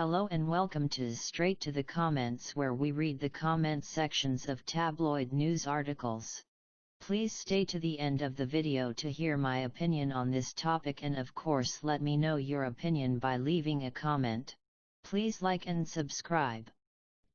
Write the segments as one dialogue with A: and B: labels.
A: Hello and welcome to Straight to the Comments, where we read the comment sections of tabloid news articles. Please stay to the end of the video to hear my opinion on this topic, and of course let me know your opinion by leaving a comment. Please like and subscribe.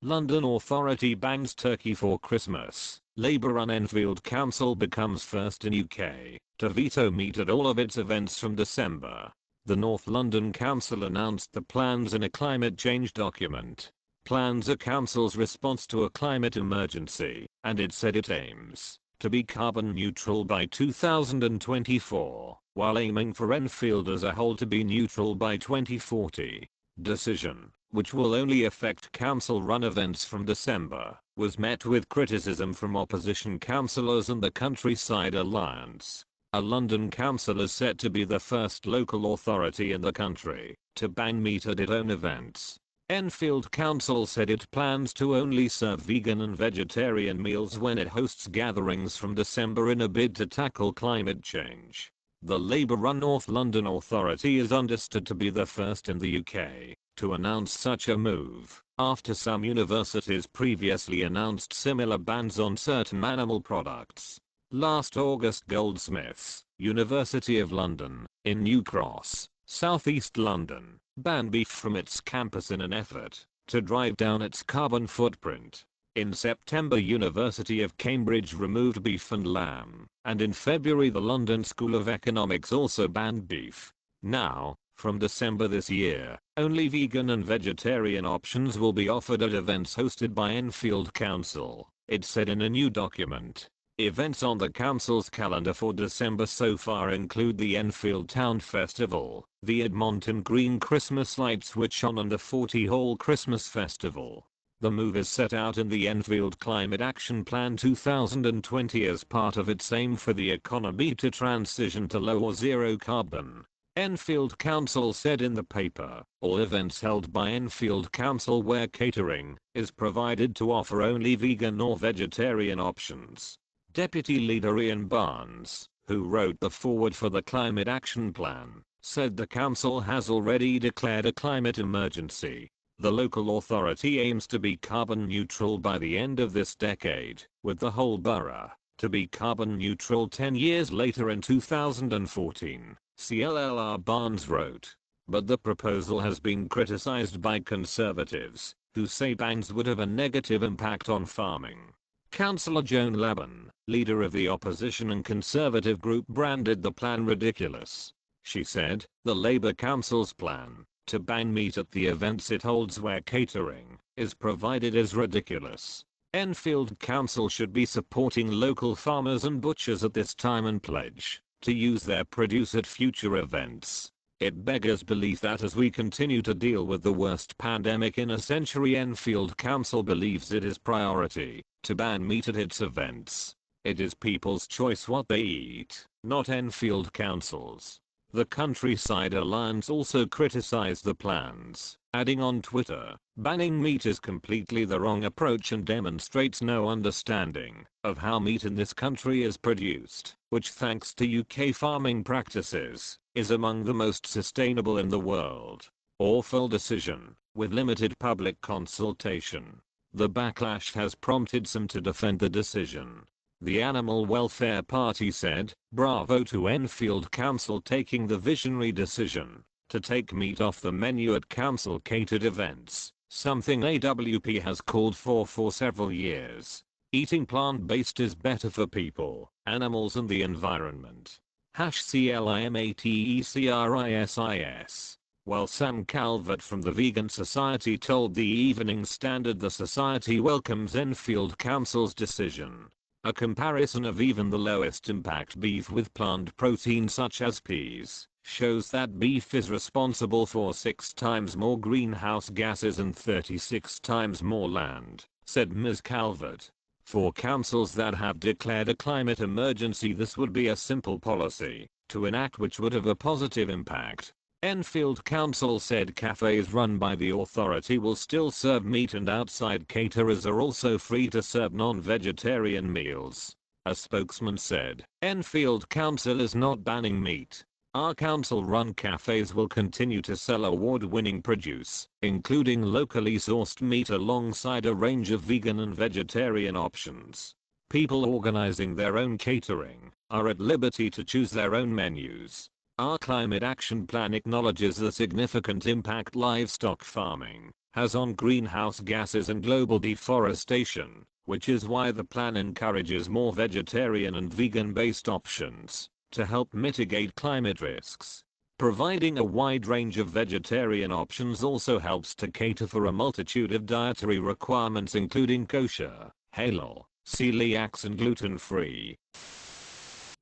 B: London authority bans turkey for Christmas. Labour-run Enfield Council becomes first in UK to veto meat at all of its events from December. The North London Council announced the plans in a climate change document. Plans are council's response to a climate emergency, and it said it aims to be carbon neutral by 2024, while aiming for Enfield as a whole to be neutral by 2040. Decision, which will only affect council-run events from December, was met with criticism from opposition councillors and the Countryside Alliance. A London council is set to be the first local authority in the country to ban meat at its own events. Enfield Council said it plans to only serve vegan and vegetarian meals when it hosts gatherings from December in a bid to tackle climate change. The Labour-run North London Authority is understood to be the first in the UK to announce such a move, after some universities previously announced similar bans on certain animal products. Last August, Goldsmiths, University of London, in New Cross, South East London, banned beef from its campus in an effort to drive down its carbon footprint. In September, University of Cambridge removed beef and lamb, and in February the London School of Economics also banned beef. Now, from December this year, only vegan and vegetarian options will be offered at events hosted by Enfield Council, it said in a new document. Events on the council's calendar for December so far include the Enfield Town Festival, the Edmonton Green Christmas Lights Switch On, and the 40 Hall Christmas Festival. The move is set out in the Enfield Climate Action Plan 2020 as part of its aim for the economy to transition to low or zero carbon. Enfield Council said in the paper, all events held by Enfield Council where catering is provided to offer only vegan or vegetarian options. Deputy Leader Ian Barnes, who wrote the foreword for the Climate Action Plan, said the council has already declared a climate emergency. The local authority aims to be carbon neutral by the end of this decade, with the whole borough to be carbon neutral 10 years later in 2014, CLLR Barnes wrote. But the proposal has been criticized by Conservatives, who say bans would have a negative impact on farming. Councillor Joan Laban, leader of the opposition and Conservative group, branded the plan ridiculous. She said, the Labour Council's plan to ban meat at the events it holds where catering is provided is ridiculous. Enfield Council should be supporting local farmers and butchers at this time and pledge to use their produce at future events. It beggars belief that as we continue to deal with the worst pandemic in a century, Enfield Council believes it is priority to ban meat at its events. It is people's choice what they eat, not Enfield Council's. The Countryside Alliance also criticized the plans, adding on Twitter, banning meat is completely the wrong approach and demonstrates no understanding of how meat in this country is produced, which thanks to UK farming practices, is among the most sustainable in the world. Awful decision, with limited public consultation. The backlash has prompted some to defend the decision. The Animal Welfare Party said, bravo to Enfield Council taking the visionary decision to take meat off the menu at council-catered events, something AWP has called for several years. Eating plant-based is better for people, animals and the environment. #CLIMATECRISIS. While Sam Calvert from the Vegan Society told the Evening Standard the society welcomes Enfield Council's decision. A comparison of even the lowest impact beef with plant protein such as peas shows that beef is responsible for 6 times more greenhouse gases and 36 times more land, said Ms. Calvert. For councils that have declared a climate emergency, this would be a simple policy to enact which would have a positive impact. Enfield Council said cafes run by the authority will still serve meat and outside caterers are also free to serve non-vegetarian meals. A spokesman said, Enfield Council is not banning meat. Our council-run cafes will continue to sell award-winning produce, including locally sourced meat alongside a range of vegan and vegetarian options. People organizing their own catering are at liberty to choose their own menus. Our climate action plan acknowledges the significant impact livestock farming has on greenhouse gases and global deforestation, which is why the plan encourages more vegetarian and vegan-based options to help mitigate climate risks. Providing a wide range of vegetarian options also helps to cater for a multitude of dietary requirements including kosher, halal, celiac and gluten-free.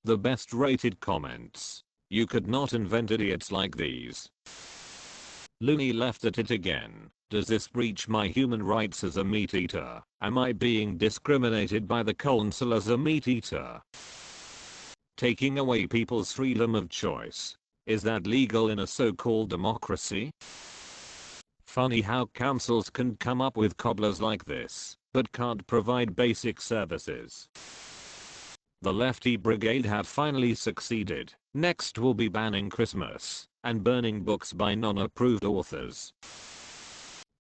B: The best rated comments. You could not invent idiots like these. Looney left at it again. Does this breach my human rights as a meat eater? Am I being discriminated by the council as a meat eater? Taking away people's freedom of choice. Is that legal in a so-called democracy? Funny how councils can come up with cobblers like this, but can't provide basic services. The lefty brigade have finally succeeded. Next will be banning Christmas and burning books by non-approved authors.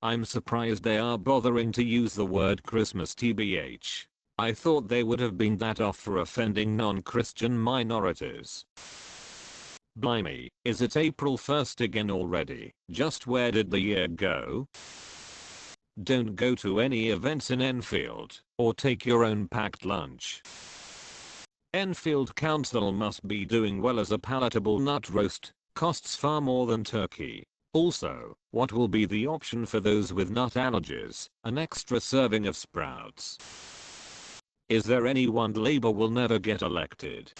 B: I'm surprised they are bothering to use the word Christmas tbh. I thought they would have been that off for offending non-Christian minorities. Blimey, is it April 1st again already? Just where did the year go? Don't go to any events in Enfield, or take your own packed lunch. Enfield Council must be doing well as a palatable nut roast costs far more than turkey. Also, what will be the option for those with nut allergies? An extra serving of sprouts. Is there anyone Labour will never get elected?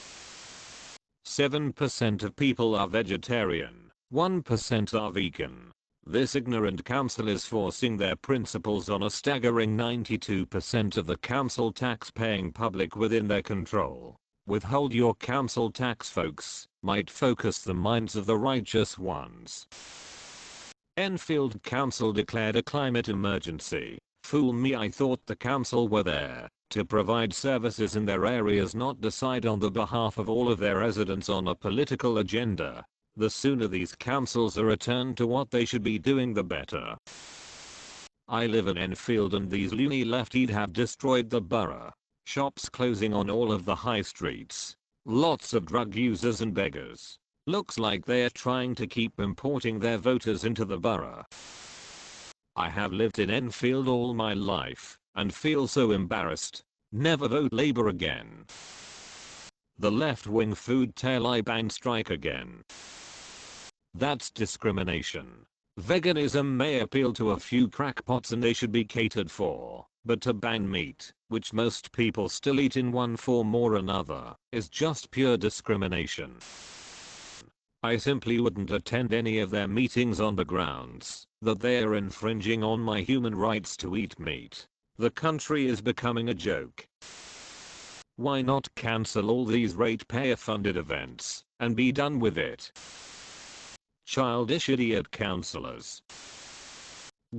B: 7% of people are vegetarian, 1% are vegan. This ignorant council is forcing their principles on a staggering 92% of the council tax-paying public within their control. Withhold your council tax, folks, might focus the minds of the righteous ones. Enfield Council declared a climate emergency. Fool me, I thought the council were there to provide services in their areas, not decide on the behalf of all of their residents on a political agenda. The sooner these councils are returned to what they should be doing, the better. I live in Enfield and these loony lefties have destroyed the borough. Shops closing on all of the high streets. Lots of drug users and beggars. Looks like they're trying to keep importing their voters into the borough. I have lived in Enfield all my life and feel so embarrassed. Never vote Labour again. The left-wing food Taliban strike again. That's discrimination. Veganism may appeal to a few crackpots and they should be catered for, but to ban meat, which most people still eat in one form or another, is just pure discrimination. I simply wouldn't attend any of their meetings on the grounds that they are infringing on my human rights to eat meat. The country is becoming a joke. Why not cancel all these ratepayer-funded events and be done with it? Childish idiot councillors.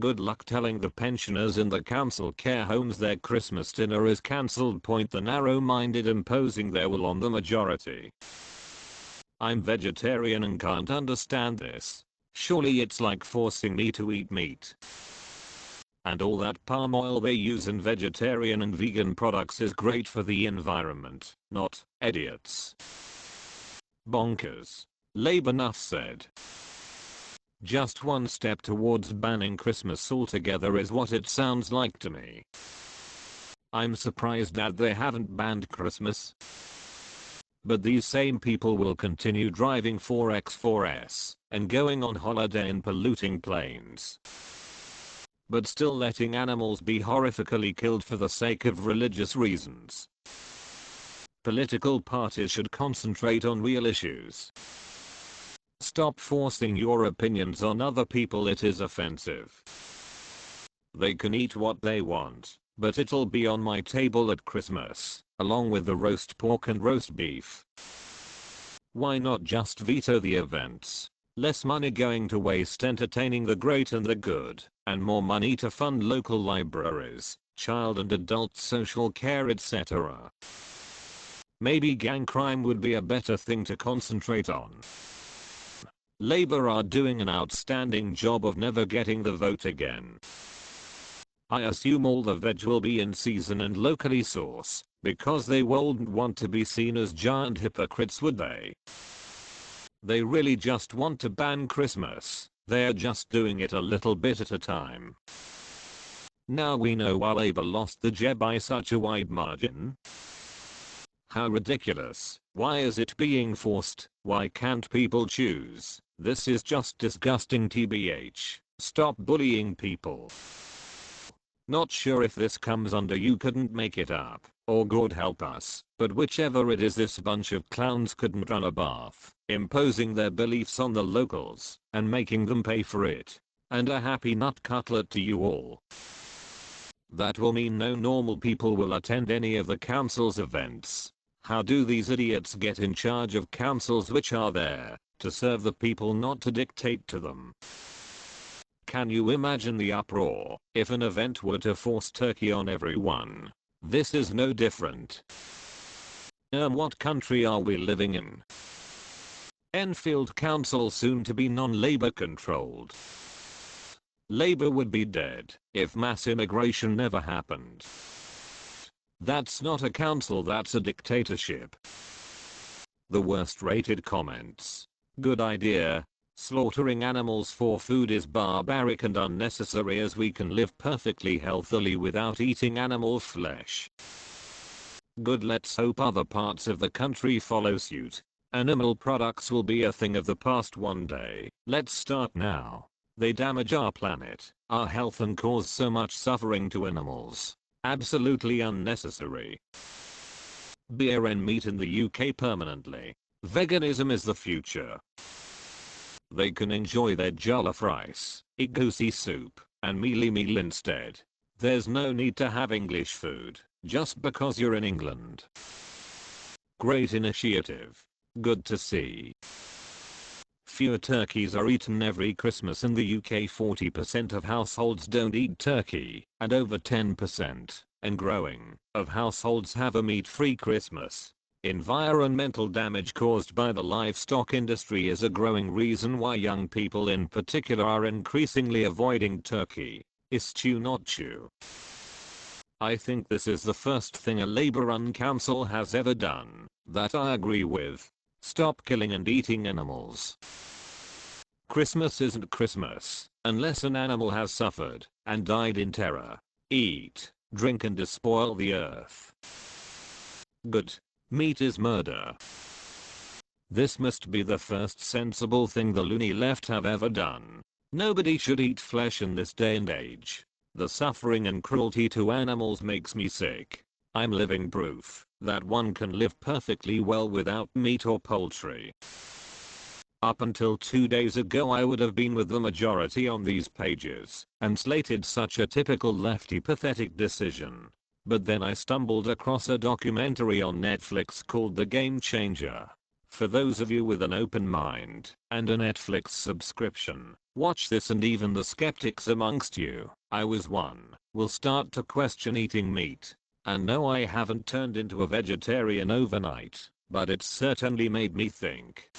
B: Good luck telling the pensioners in the council care homes their Christmas dinner is cancelled. Point the narrow-minded imposing their will on the majority. I'm vegetarian and can't understand this. Surely it's like forcing me to eat meat. And all that palm oil they use in vegetarian and vegan products is great for the environment, not idiots. Bonkers. Labour enough said. Just one step towards banning Christmas altogether is what it sounds like to me. I'm surprised that they haven't banned Christmas. But these same people will continue driving 4x4s and going on holiday in polluting planes. But still letting animals be horrifically killed for the sake of religious reasons. Political parties should concentrate on real issues. Stop forcing your opinions on other people, it is offensive. They can eat what they want, but it'll be on my table at Christmas, along with the roast pork and roast beef. Why not just veto the events? Less money going to waste entertaining the great and the good, and more money to fund local libraries, child and adult social care, etc. Maybe gang crime would be a better thing to concentrate on. Labour are doing an outstanding job of never getting the vote again. I assume all the veg will be in season and locally sourced, because they wouldn't want to be seen as giant hypocrites, would they? They really just want to ban Christmas. They're just doing it a little bit at a time. Now we know why Labour lost the JEB by such a wide margin. How ridiculous. Why is it being forced? Why can't people choose? This is just disgusting tbh. Stop bullying people. Not sure if this comes under you couldn't make it up, or God help us, but whichever it is, this bunch of clowns couldn't run a bath, imposing their beliefs on the locals, and making them pay for it. And a happy nut cutlet to you all. That will mean no normal people will attend any of the council's events. How do these idiots get in charge of councils which are there to serve the people, not to dictate to them? Can you imagine the uproar if an event were to force turkey on everyone? This is no different. What country are we living in? Enfield Council soon to be non-Labour controlled. Labour would be dead if mass immigration never happened. That's not a council, that's a dictatorship. The worst rated comments. Good idea. Slaughtering animals for food is barbaric and unnecessary, as we can live perfectly healthily without eating animal flesh. Good, let's hope other parts of the country follow suit. Animal products will be a thing of the past one day. Let's start now. They damage our planet, our health, and cause so much suffering to animals. Absolutely unnecessary. Beer and meat in the UK permanently. Veganism is the future. They can enjoy their jollof rice, egusi soup, and mealy meal instead. There's no need to have English food, just because you're in England. Great initiative. Good to see. Fewer turkeys are eaten every Christmas in the UK. 40% of households don't eat turkey, and over 10%, and growing, of households have a meat-free Christmas. Environmental damage caused by the livestock industry is a growing reason why young people in particular are increasingly avoiding turkey. Eschew not chew. I think this is the first thing a Labour-run council has ever done that I agree with. Stop killing and eating animals. Christmas isn't Christmas unless an animal has suffered and died in terror. Eat, drink, and despoil the earth. Good. Meat is murder. This must be the first sensible thing the loony left have ever done. Nobody should eat flesh in this day and age. The suffering and cruelty to animals makes me sick. I'm living proof that one can live perfectly well without meat or poultry. Up until 2 days ago I would have been with the majority on these pages and slated such a typical lefty pathetic decision. But then I stumbled across a documentary on Netflix called The Game Changer. For those of you with an open mind and a Netflix subscription, watch this, and even the skeptics amongst you, I was one, will start to question eating meat. And no, I haven't turned into a vegetarian overnight, but it's certainly made me think.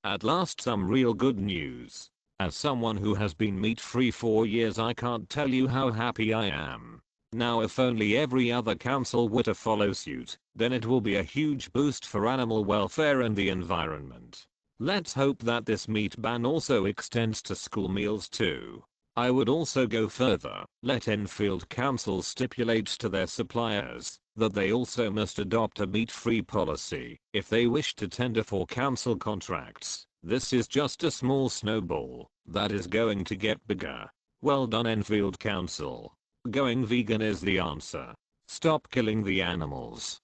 B: At last, some real good news. As someone who has been meat-free for years, I can't tell you how happy I am. Now if only every other council were to follow suit, then it will be a huge boost for animal welfare and the environment. Let's hope that this meat ban also extends to school meals too. I would also go further. Let Enfield Council stipulate to their suppliers that they also must adopt a meat-free policy if they wish to tender for council contracts. This is just a small snowball that is going to get bigger. Well done, Enfield Council. Going vegan is the answer. Stop killing the animals.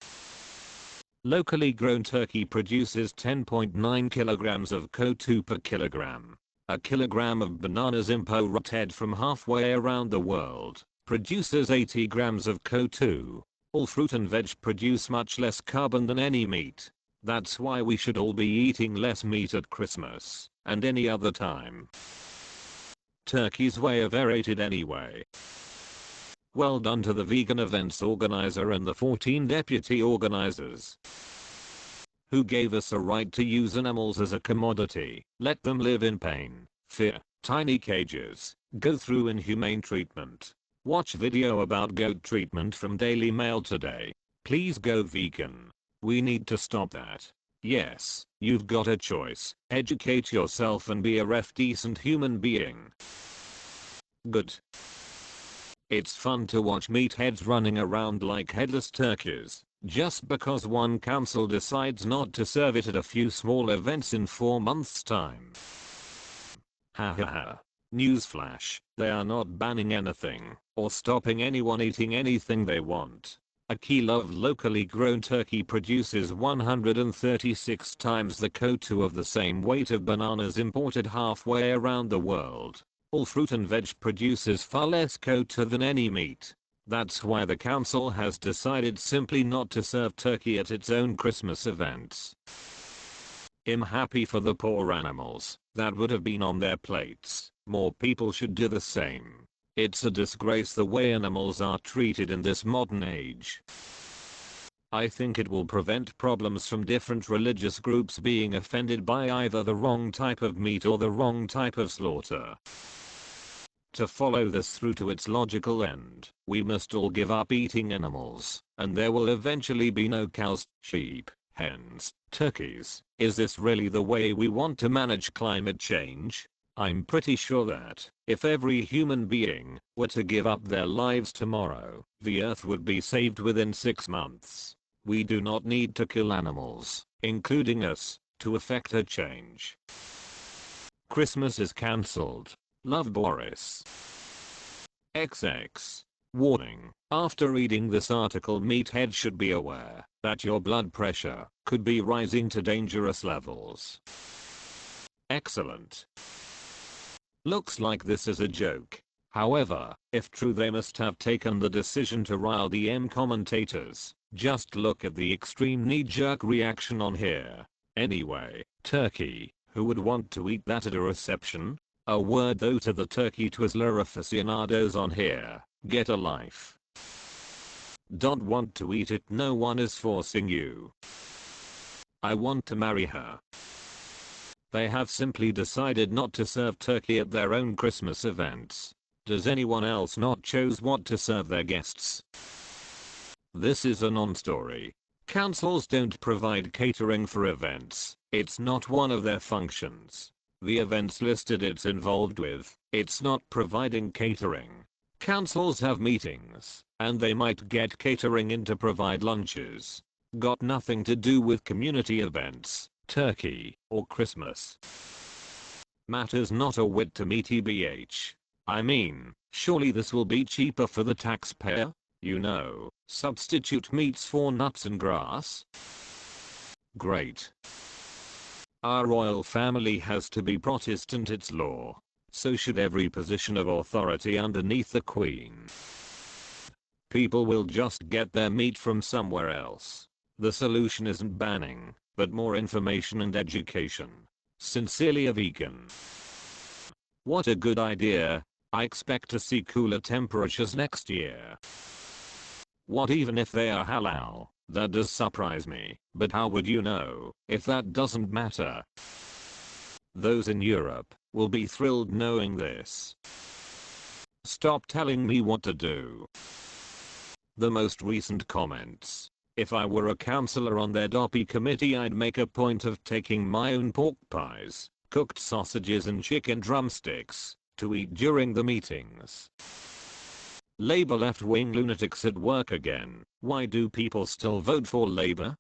B: Locally grown turkey produces 10.9 kilograms of CO2 per kilogram. A kilogram of bananas imported from halfway around the world produces 80 grams of CO2. All fruit and veg produce much less carbon than any meat. That's why we should all be eating less meat at Christmas and any other time. Turkey's way overrated anyway. Well done to the vegan events organizer and the 14 deputy organizers. Who gave us a right to use animals as a commodity? Let them live in pain, fear, tiny cages, go through inhumane treatment. Watch video about goat treatment from Daily Mail today. Please go vegan. We need to stop that. Yes, you've got a choice. Educate yourself and be a decent human being. Good. It's fun to watch meatheads running around like headless turkeys, just because one council decides not to serve it at a few small events in 4 months' time. Ha ha ha. Newsflash, they are not banning anything, or stopping anyone eating anything they want. A kilo of locally grown turkey produces 136 times the CO2 of the same weight of bananas imported halfway around the world. All fruit and veg produces far less CO2 than any meat. That's why the council has decided simply not to serve turkey at its own Christmas events. I'm happy for the poor animals that would have been on their plates. More people should do the same. It's a disgrace the way animals are treated in this modern age. I think it will prevent problems from different religious groups being offended by either the wrong type of meat or the wrong type of slaughter. To follow this through to its logical end, we must all give up eating animals, and there will eventually be no cows, sheep, hens, turkeys. Is this really the way we want to manage climate change? I'm pretty sure that, if every human being were to give up their lives tomorrow, the earth would be saved within 6 months. We do not need to kill animals, including us, to effect a change. Christmas is cancelled. Love, Boris. XX. Warning. After reading this article, meathead should be aware that your blood pressure could be rising to dangerous levels. Excellent. Looks like this is a joke. However, if true, they must have taken the decision to rile the commentators. Just look at the extreme knee-jerk reaction on here. Anyway, turkey. Who would want to eat that at a reception? A word though to the turkey Twizzler aficionados on here, get a life. Don't want to eat it, no one is forcing you. I want to marry her. They have simply decided not to serve turkey at their own Christmas events. Does anyone else not choose what to serve their guests? This is a non-story. Councils don't provide catering for events. It's not one of their functions. The events listed it's involved with, it's not providing catering. Councils have meetings, and they might get catering in to provide lunches. Got nothing to do with community events, turkey, or Christmas. Matters not a whit to me tbh. I mean, surely this will be cheaper for the taxpayer? You know, substitute meats for nuts and grass? Great. Our royal family has to be Protestant, it's law. So should every position of authority underneath the Queen. People will just get their meat from somewhere else. The solution isn't banning, but more information and education. Sincerely, a vegan. What a good idea. I expect to see cooler temperatures next year. What, even if they are halal? That does surprise me, but how would you know if that doesn't matter? Those in Europe will be thrilled knowing this. Stop telling me what to do. The most recent comments. If I were a councillor on their DOPI committee, I'd make a point of taking my own pork pies, cooked sausages and chicken drumsticks to eat during the meetings. Labour left-wing lunatics at work again. Why do people still vote for Labour?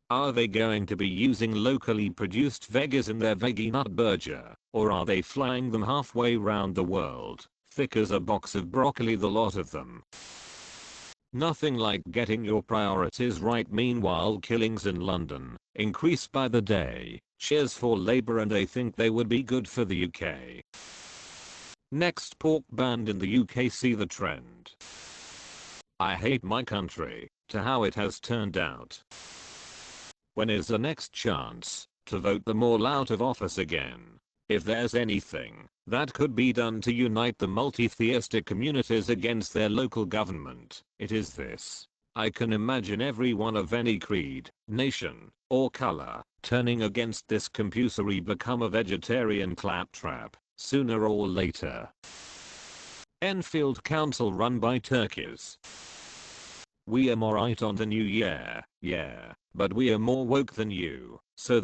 B: Are they going to be using locally produced veggies in their veggie nut burger, or are they flying them halfway round the world, thick as a box of broccoli, the lot of them? Nothing like getting your priorities right. Meanwhile, killings in London increase by the day. Cheers for Labour, and I think they would be good for the UK. Next pork banned in the UK, see the trend. I hate my country, to how it has turned out. When is the next chance to vote them all out of office again? If there's anything that could be done to unite the multi-theistic communities against their local government, it is this. I can imagine everyone of any creed, nation, or color, turning against this compulsory become a vegetarian claptrap, sooner or later. Enfield Council run by turkeys. We are more right on the new year, yeah, but we are more woke than you, so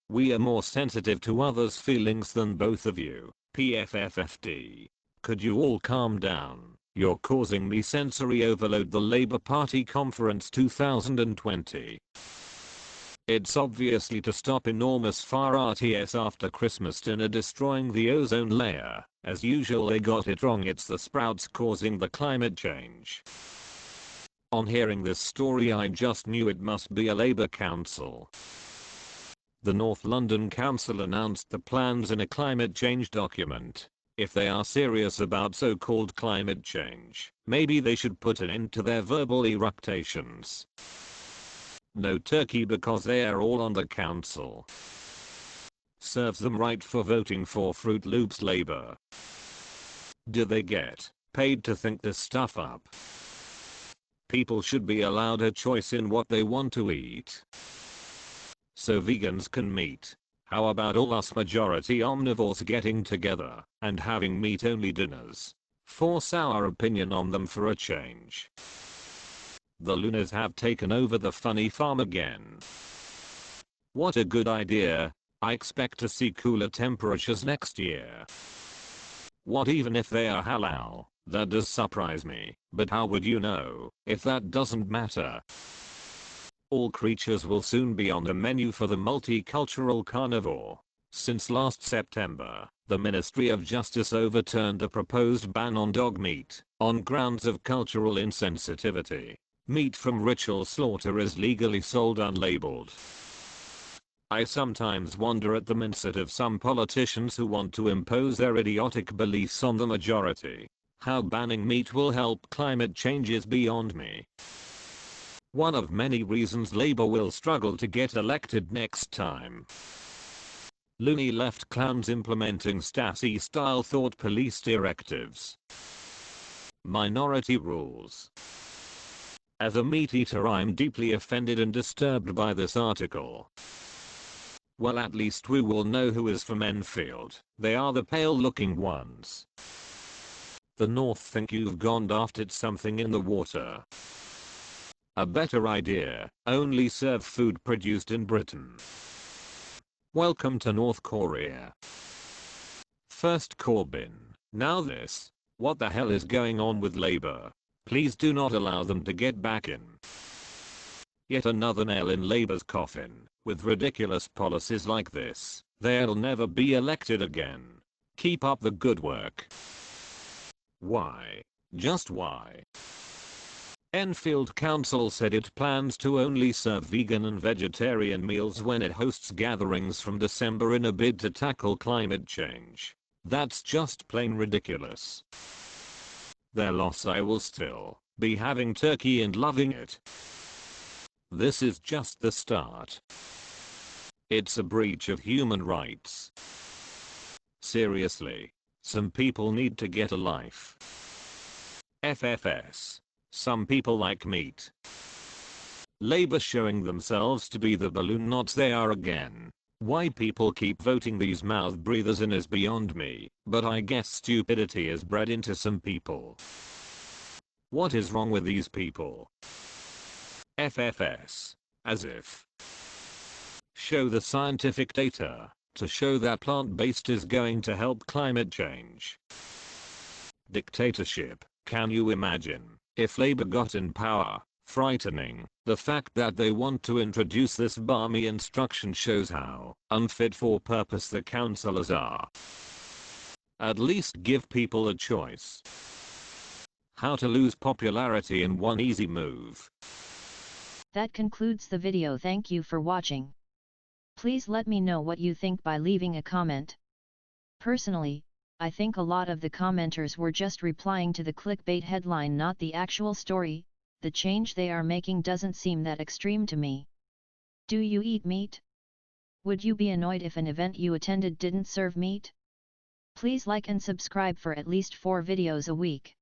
B: we are more sensitive to others' feelings than both of you, PFFFD. Could you all calm down? You're causing me sensory overload. The Labour Party Conference 2020. It's obviously to stop enormous fire RTS after Christmas dinner destroying the ozone layer. As usual they got it wrong, it's the sprouts causing the climate change. On hearing this story I just knew it must be a Labour council. The North London Council announced the plans in a climate change document. If they are serious about so-called climate change, maybe they should put an end to their verbal eructations. No turkey because they are all on the council. Serves them right for voting for Fruit Loops Labour. Do they get paid to think this stuff up? People should be allowed a choice in what they want to eat. So vegans can meet. How about all us majority omnivores getting together and having meat-only dinners? Force our opinion on them for a change. The Lunas have taken over the funny farm again. What a good idea. I expect to see cooler temperatures next year. What even if they are halal? That does surprise me, but how would you know if that doesn't matter? All creatures will soon be on the menu for the multicultural carnivore. Since last September, the Ministry of Justice overturned a proposed ban on dog meat on grounds of cultural insensitivity. Meat from ritual slaughter is legally sold unlabeled. I sometimes wonder at the mindset of some politicians who want to impose their idiotic beliefs on the majority. How banning meat will help climate change is beyond me. One of many reasons Labour will struggle to get elected next time. Loony left clowns implementing Stasi-style thought police directives. Minority rules. As a meat eater I'm deeply offended and disturbed by this article. Well, at least we will know who is from Enfield. They are the pale looking ones. The North think you've gone daft at something in the water. A better idea, only serve food produced in Britain. Welcome to North Korea. First Corbyn, now this. What the hell is going on with Labour? Please do not allow them to get back in. Yet another nail in Labour's coffin. With ridiculous policies like this, they'll never be elected again. Keep up the good work. Why? Just why? Enfield Council said it plans to only serve vegan and vegetarian meals when it hosts gatherings from December in a bid to tackle climate change. That's just plain ridiculous. Their loss. I will still be having turkey and loving it. This is just the start. It's a breach of human rights. Seriously, some people need to get a life. FFS. Some people like meat. Labour showing themselves to be the balloon knots they are again. Why people keep voting these mouth breathers in is beyond me, but I guess stupidity is bred into some people. What is wrong with these people? FFS. As if. Show the scientific data to show that plant-based is going to help climate change. Dictatorship. Can you imagine if Labour got in power? Frightening. The fact that they want to introduce this balmy instruction shows how unfit for purpose the councillors are. At least give people a choice. How to lose popularity in one easy move.
A: That concludes the video. Thank you for watching. Please let me know what you think by leaving a comment. Personally, I think a lot of the commenters were just replying to the clickbait headline, not the actual story. The change they are making doesn't seem that extreme to me. Do you eat meat? Would you be annoyed if an event you attended didn't serve meat? Please like and subscribe for at least 4 videos a week.